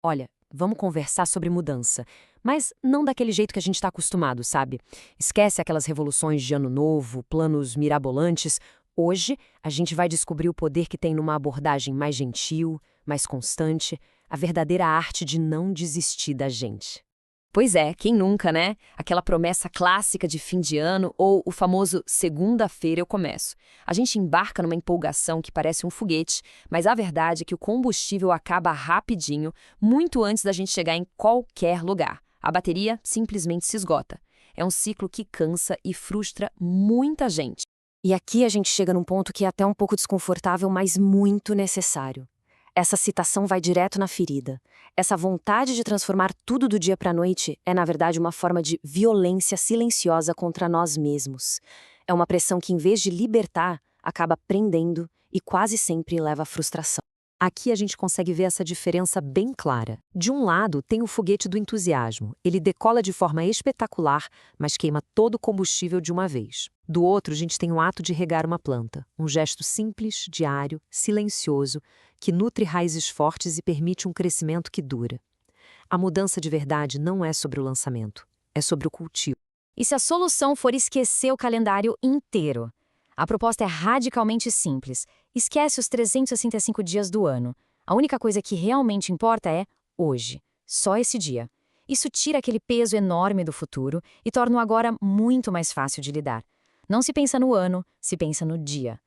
Olha, vamos conversar sobre mudança, mas não daquele jeito que a gente está acostumado, sabe? Esquece aquelas revoluções de ano novo, planos mirabolantes. Hoje, a gente vai descobrir o poder que tem numa abordagem mais gentil, mais constante, a verdadeira arte de não desistir da gente. Pois é, quem nunca, né? Aquela promessa clássica de fim de ano ou o famoso segunda-feira eu começo. A gente embarca numa empolgação que parece um foguete, mas a verdade é que o combustível acaba rapidinho, muito antes da gente chegar em qualquer lugar. A bateria simplesmente se esgota. É um ciclo que cansa e frustra muita gente. E aqui a gente chega num ponto que é até um pouco desconfortável, mas muito necessário. Essa citação vai direto na ferida. Essa vontade de transformar tudo do dia para a noite é, na verdade, uma forma de violência silenciosa contra nós mesmos. É uma pressão que, em vez de libertar, acaba prendendo e quase sempre leva à frustração. Aqui a gente consegue ver essa diferença bem clara. De um lado, tem o foguete do entusiasmo. Ele decola de forma espetacular, mas queima todo o combustível de uma vez. Do outro, a gente tem o ato de regar uma planta. Um gesto simples, diário, silencioso, que nutre raízes fortes e permite um crescimento que dura. A mudança de verdade não é sobre o lançamento, é sobre o cultivo. E se a solução for esquecer o calendário inteiro? A proposta é radicalmente simples. Esquece os 365 dias do ano. A única coisa que realmente importa é hoje, só esse dia. Isso tira aquele peso enorme do futuro e torna o agora muito mais fácil de lidar. Não se pensa no ano, se pensa no dia.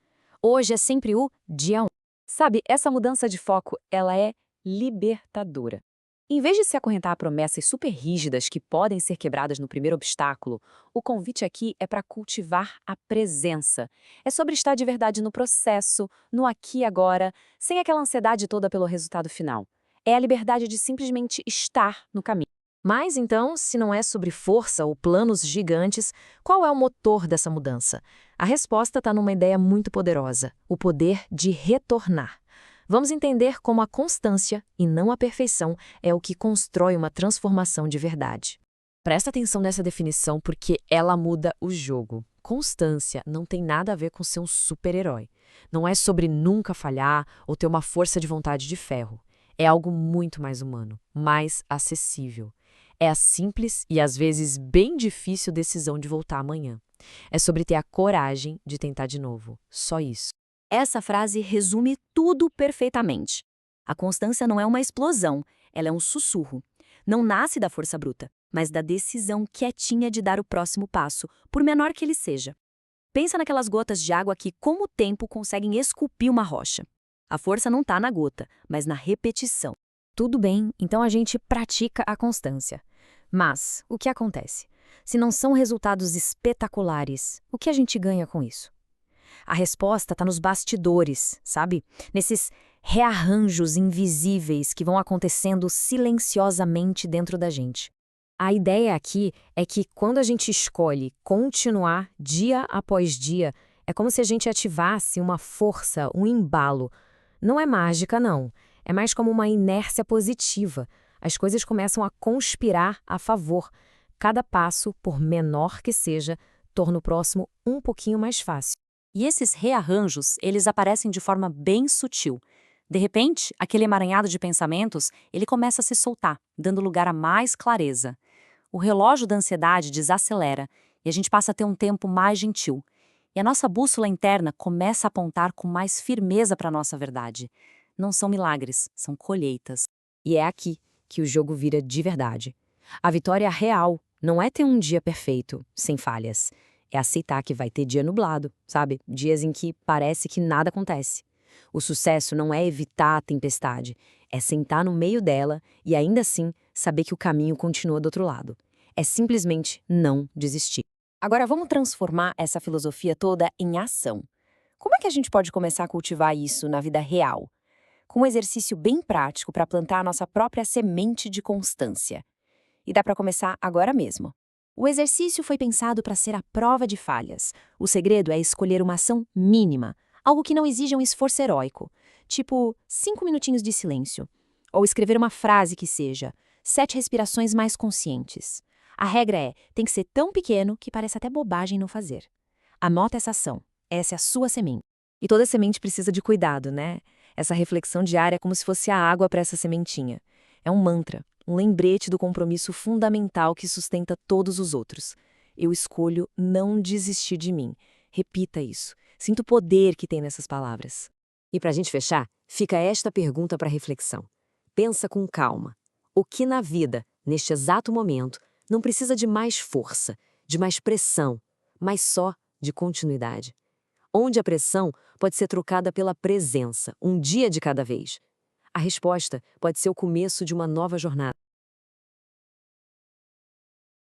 Hoje é sempre o dia 1. Sabe, essa mudança de foco, ela é libertadora. Em vez de se acorrentar a promessas super rígidas que podem ser quebradas no primeiro obstáculo, o convite aqui é para cultivar a presença. É sobre estar de verdade no processo, no aqui e agora, sem aquela ansiedade toda pelo resultado final. É a liberdade de simplesmente estar no caminho. Mas então, se não é sobre força ou planos gigantes, qual é o motor dessa mudança? A resposta está numa ideia muito poderosa: o poder de retornar. Vamos entender como a constância, e não a perfeição, é o que constrói uma transformação de verdade. Presta atenção nessa definição porque ela muda o jogo. Constância não tem nada a ver com ser um super-herói. Não é sobre nunca falhar ou ter uma força de vontade de ferro. É algo muito mais humano, mais acessível. É a simples e às vezes bem difícil decisão de voltar amanhã. É sobre ter a coragem de tentar de novo. Só isso. Essa frase resume tudo perfeitamente. A constância não é uma explosão, ela é um sussurro. Não nasce da força bruta, mas da decisão quietinha de dar o próximo passo, por menor que ele seja. Pensa naquelas gotas de água que, com o tempo, conseguem esculpir uma rocha. A força não está na gota, mas na repetição. Tudo bem, então a gente pratica a constância. Mas, o que acontece? Se não são resultados espetaculares, o que a gente ganha com isso? A resposta está nos bastidores, sabe? Nesses rearranjos invisíveis que vão acontecendo silenciosamente dentro da gente. A ideia aqui é que quando a gente escolhe continuar dia após dia, é como se a gente ativasse uma força, um embalo. Não é mágica, não. É mais como uma inércia positiva. As coisas começam a conspirar a favor. Cada passo, por menor que seja, torna o próximo um pouquinho mais fácil. E esses rearranjos, eles aparecem de forma bem sutil. De repente, aquele emaranhado de pensamentos, ele começa a se soltar, dando lugar a mais clareza. O relógio da ansiedade desacelera e a gente passa a ter um tempo mais gentil. E a nossa bússola interna começa a apontar com mais firmeza para a nossa verdade. Não são milagres, são colheitas. E é aqui que o jogo vira de verdade. A vitória real não é ter um dia perfeito, sem falhas. É aceitar que vai ter dia nublado, sabe? Dias em que parece que nada acontece. O sucesso não é evitar a tempestade, é sentar no meio dela e ainda assim saber que o caminho continua do outro lado. É simplesmente não desistir. Agora vamos transformar essa filosofia toda em ação. Como é que a gente pode começar a cultivar isso na vida real? Com um exercício bem prático para plantar a nossa própria semente de constância. E dá para começar agora mesmo. O exercício foi pensado para ser a prova de falhas. O segredo é escolher uma ação mínima, algo que não exija um esforço heróico, tipo 5 minutinhos de silêncio. Ou escrever uma frase que seja 7 respirações mais conscientes. A regra é, tem que ser tão pequeno que parece até bobagem não fazer. Anota essa ação, essa é a sua semente. E toda semente precisa de cuidado, né? Essa reflexão diária é como se fosse a água para essa sementinha. É um mantra, um lembrete do compromisso fundamental que sustenta todos os outros. Eu escolho não desistir de mim. Repita isso. Sinta o poder que tem nessas palavras. E para a gente fechar, fica esta pergunta para reflexão. Pensa com calma. O que na vida, neste exato momento, não precisa de mais força, de mais pressão, mas só de continuidade? Onde a pressão pode ser trocada pela presença, um dia de cada vez? A resposta pode ser o começo de uma nova jornada.